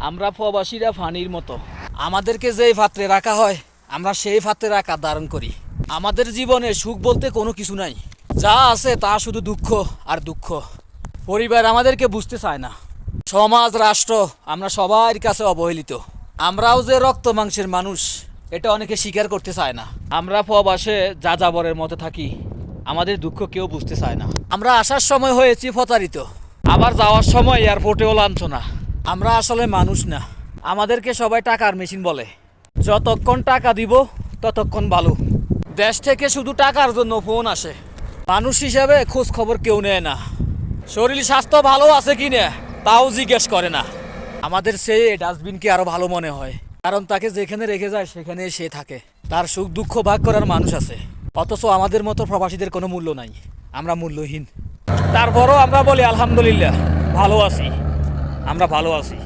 আমরা প্রবাসীরা ফানির মতো, আমাদেরকে যেই পাত্রে রাখা হয় আমরা সেই পাত্রে আকার ধারণ করি। আমাদের জীবনে সুখ বলতে কোনো কিছু নাই, যা আছে তা শুধু দুঃখ আর দুঃখ। পরিবার আমাদেরকে বুঝতে চায় না, সমাজ রাষ্ট্র আমরা সবার কাছে অবহেলিত। আমরাও যে রক্ত মাংসের মানুষ এটা অনেকে স্বীকার করতে চায় না। আমরা প্রবাসে যাযাবরের মতো থাকি, আমাদের দুঃখ কেউ বুঝতে চায় না। আমরা আসার সময় হয়েছি প্রতারিত, আবার যাওয়ার সময় এয়ারপোর্টেও লাঞ্ছনা। আমরা আসলে মানুষ না, আমাদেরকে সবাই টাকার মেশিন বলে। যতক্ষণ টাকা দিব ততক্ষণ ভালো। দেশ থেকে শুধু টাকার জন্য ফোন আসে, মানুষ হিসাবে খোঁজ খবর কেউ নেয় না। শরীর স্বাস্থ্য ভালো আছে কি না তাও জিজ্ঞেস করে না। আমাদের সেই ডাস্টবিনকে আরো ভালো মনে হয়, কারণ তাকে যেখানে রেখে যায় সেখানে সে থাকে। তার সুখ দুঃখ ভাগ করার মানুষ আছে, অথচ আমাদের মতো প্রবাসীদের কোনো মূল্য নাই, আমরা মূল্যহীন। তারপরও আমরা বলি আলহামদুলিল্লাহ ভালো আছি, আমরা ভালো আছি।